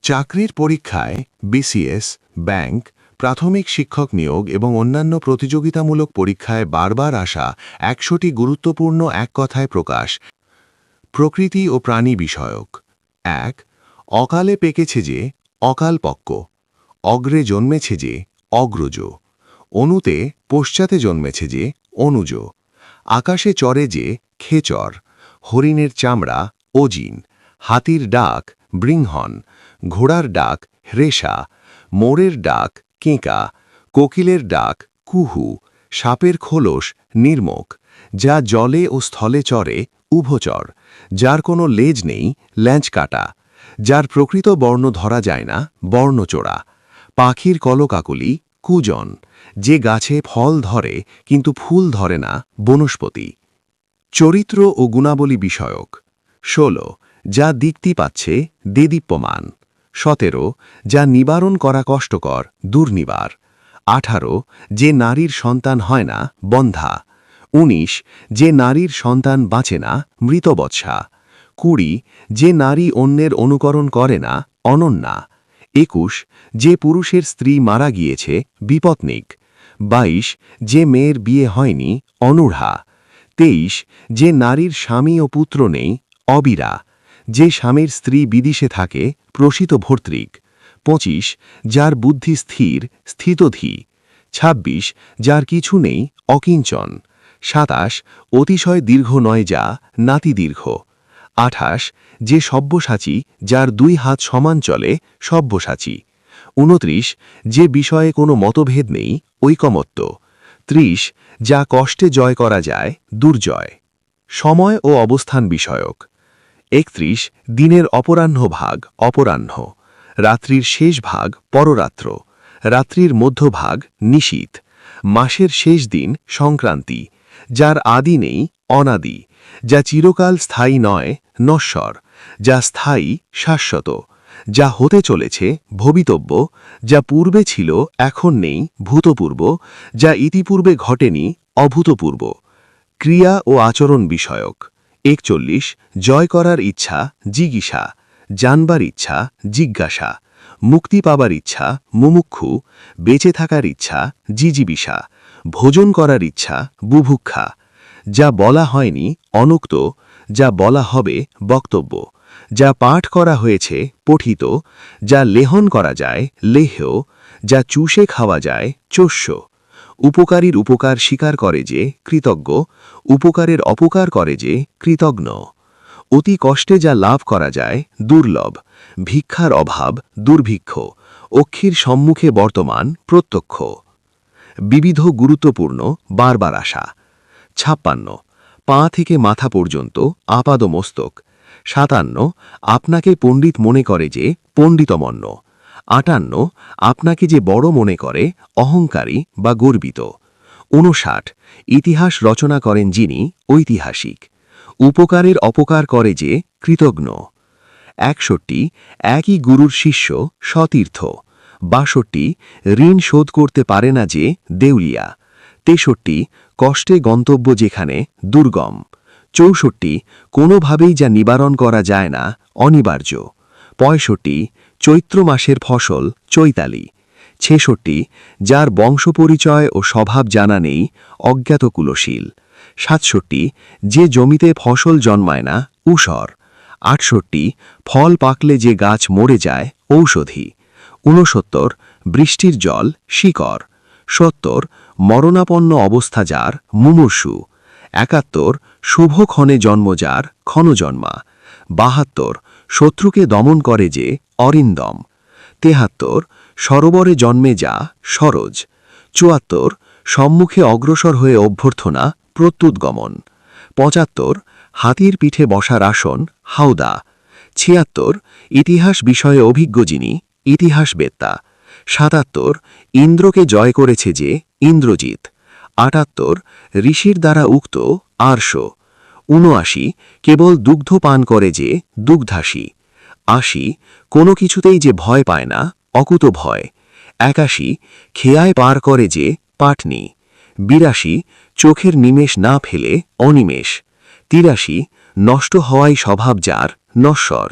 চাকরির পরীক্ষায় BCS, bank, প্রাথমিক শিক্ষক নিয়োগ এবং অন্যান্য প্রতিযোগিতামূলক পরীক্ষায় বারবার আসা ১০০টি গুরুত্বপূর্ণ এক কথায় প্রকাশ। প্রকৃতি ও প্রাণী বিষয়ক। ১. অকালে পেকেছে যে অকালপক্ক, অগ্রে জন্মেছে যে অগ্রজ, অনুতে পশ্চাতে জন্মেছে যে অনুজ, আকাশে চড়ে যে খেচর, হরিণের চামড়া অজিন, হাতির ডাক বৃংহন, ঘোড়ার ডাক হ্রেষা, মোরের ডাক কেঁকা, কোকিলের ডাক কুহু, সাপের খোলস নির্মক, যা জলে ও স্থলে চরে উভচর, যার কোনো লেজ নেই ল্যাঞ্চ কাটা, যার প্রকৃত বর্ণ ধরা যায় না বর্ণচোরা, পাখির কলকাকলি কুজন, যে গাছে ফল ধরে কিন্তু ফুল ধরে না বনস্পতি। চরিত্র ও গুণাবলী বিষয়ক। ১৬. যা দীপ্তি পাচ্ছে দেদীপ্যমান। ১৭. যা নিবারণ করা কষ্টকর দুর্নিবার। ১৮. যে নারীর সন্তান হয় না বন্ধা। ১৯. যে নারীর সন্তান বাঁচে না মৃতবৎসা। ২০. যে নারী অন্যের অনুকরণ করে না অনন্যা। ২১. যে পুরুষের স্ত্রী মারা গিয়েছে বিপত্নিক। ২২. যে মেয়ের বিয়ে হয়নি অনূঢ়া। ২৩. যে নারীর স্বামী ও পুত্র নেই অবিরা। যে স্বামীর স্ত্রী বিদেশে থাকে প্রসিত ভর্তৃক। ২৫. যার বুদ্ধি স্থির স্থিতধী। ২৬. যার কিছু নেই অকিঞ্চন। ২৭. অতিশয় দীর্ঘ নয় যা নাতিদীর্ঘ। ২৮. যে সব্যসাচী যার ২ হাত সমান চলে সব্যসাচী। ২৯. যে বিষয়ে কোনো মতভেদ নেই ঐকমত্য। ৩০. যা কষ্টে জয় করা যায় দুর্জয়। সময় ও অবস্থান বিষয়ক। ৩১. দিনের অপরাহ্ন ভাগ অপরাহ্ন, রাত্রির শেষ ভাগ পররাত্র, রাত্রির মধ্যভাগ নিশীথ, মাসের শেষ দিন সংক্রান্তি, যার আদি নেই অনাদি, যা চিরকাল স্থায়ী নয় নশ্বর, যা স্থায়ী শাশ্বত, যা হতে চলেছে ভবিতব্য, যা পূর্বে ছিল এখন নেই ভূতপূর্ব, যা ইতিপূর্বে ঘটেনি অভূতপূর্ব। ক্রিয়া ও আচরণ বিষয়ক। ৪১. জয় করার ইচ্ছা জিগীষা, জানবার ইচ্ছা জিজ্ঞাসা, মুক্তি পাবার ইচ্ছা মুমুক্ষু, বেঁচে থাকার ইচ্ছা জিজিবিষা, ভোজন করার ইচ্ছা বুভুক্ষা, যা বলা হয়নি অনুক্ত, যা বলা হবে বক্তব্য, যা পাঠ করা হয়েছে পঠিত, যা লেহন করা যায় লেহ্য, যা চুষে খাওয়া যায় চোষ্য। উপকারীর উপকার স্বীকার করে যে কৃতজ্ঞ, উপকারের অপকার করে যে কৃতজ্ঞ। অতি কষ্টে যা লাভ করা যায় দুর্লভ, ভিক্ষার অভাব দুর্ভিক্ষ, অক্ষির সম্মুখে বর্তমান প্রত্যক্ষ। বিবিধ গুরুত্বপূর্ণ বারবার আসা। ৫৬. পা থেকে মাথা পর্যন্ত আপাদমস্তক। ৫৭. আপনাকে পণ্ডিত মনে করে যে পণ্ডিতমন্য। ৫৮. আপনাকে যে বড় মনে করে অহংকারী বা গর্বিত। ৫৯. ইতিহাস রচনা করেন যিনি ঐতিহাসিক। উপকারের অপকার করে যে কৃতজ্ঞ। ৬১. একই গুরুর শিষ্য সতীর্থ। ৬২. ঋণ শোধ করতে পারে না যে দেউলিয়া। ৬৩. কষ্টে গন্তব্য যেখানে দুর্গম। ৬৪. কোনোভাবেই যা নিবারণ করা যায় না অনিবার্য। ৬৫. চৈত্র মাসের ফসল চৈতালি। ৬৬. যার বংশপরিচয় ও স্বভাব জানা নেই অজ্ঞাত কুলশীল। ৬৭. যে জমিতে ফসল জন্মায় না ঊষর। ৬৮. ফল পাকলে যে গাছ মরে যায় ঔষধি। ৬৯. বৃষ্টির জল শিকড়। ৭০. মরণাপন্ন অবস্থা যার মুমূর্ষু। ৭১. শুভক্ষণে জন্ম যার ক্ষণজন্মা। ৭২. শত্রুকে দমন করে যে অরিন্দম। ৭৩. সরোবরে জন্মে যা সরোজ। ৭৪. সম্মুখে অগ্রসর হয়ে অভ্যর্থনা প্রত্যুৎগমন। ৭৫. হাতির পিঠে বসার আসন হাওদা। ৭৬. ইতিহাস বিষয়ে অভিজ্ঞ যিনি ইতিহাসবেত্তা। ৭৭. ইন্দ্রকে জয় করেছে যে ইন্দ্রজিৎ। ৭৮. ঋষির দ্বারা উক্ত আর্ষ। ৭৯. কেবল দুগ্ধ পান করে যে দুগ্ধাসী। ৮০. কোনো কিছুতেই যে ভয় পায় না অকুত ভয়। ৮১. খেয়ায় পার করে যে পাটনি। ৮২. চোখের নিমেষ না ফেলে অনিমেষ। ৮৩. নষ্ট হওয়াই স্বভাব যার নশ্বর।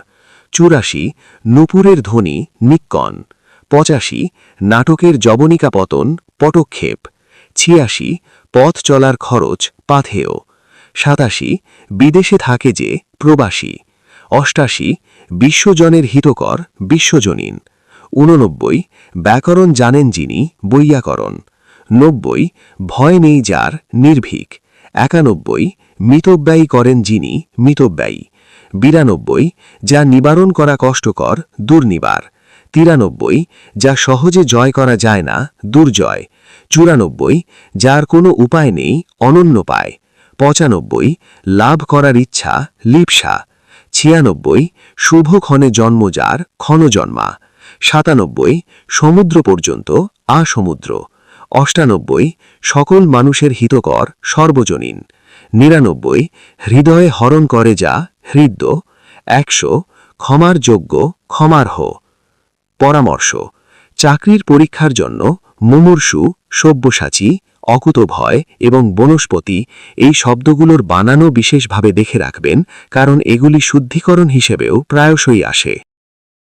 84 নূপুরের ধ্বনি নিক্কণ। 85 নাটকের যবনিকা পতন পটক্ষেপ। 86 পথ চলার খরচ পাথেয়। 87 বিদেশে থাকে যে প্রবাসী। 88 বিশ্বজনের হিতকর বিশ্বজনীন। 89 ব্যাকরণ জানেন যিনি বৈয়াকরণ। 90 ভয় নেই যার নির্ভীক। 91 মিতব্যয়ী করেন যিনি মিতব্যয়ী। 92 যা নিবারণ করা কষ্টকর দুর্নিবার। 93 যা সহজে জয় করা যায় না দুর্জয়। 94 যার কোনো উপায় নেই অনন্য পায়। 95 লাভ করার ইচ্ছা লিপ্সা। 96 শুভ ক্ষণে জন্ম যার ক্ষণজন্মা। 97 সমুদ্র পর্যন্ত আসমুদ্র। 98 সকল মানুষের হিতকর সর্বজনীন। 99 হৃদয়ে হরণ করে যা হৃদ্য। 100 ক্ষমার যোগ্য ক্ষমার্হ। পরামর্শ চাকরির পরীক্ষার জন্য মুমূর্ষু সব্যসাচী অকুতভয় এবং বনস্পতি এই শব্দগুলোর বানানো বিশেষভাবে দেখে রাখবেন, কারণ এগুলি শুদ্ধিকরণ হিসেবেও প্রায়শই আসে।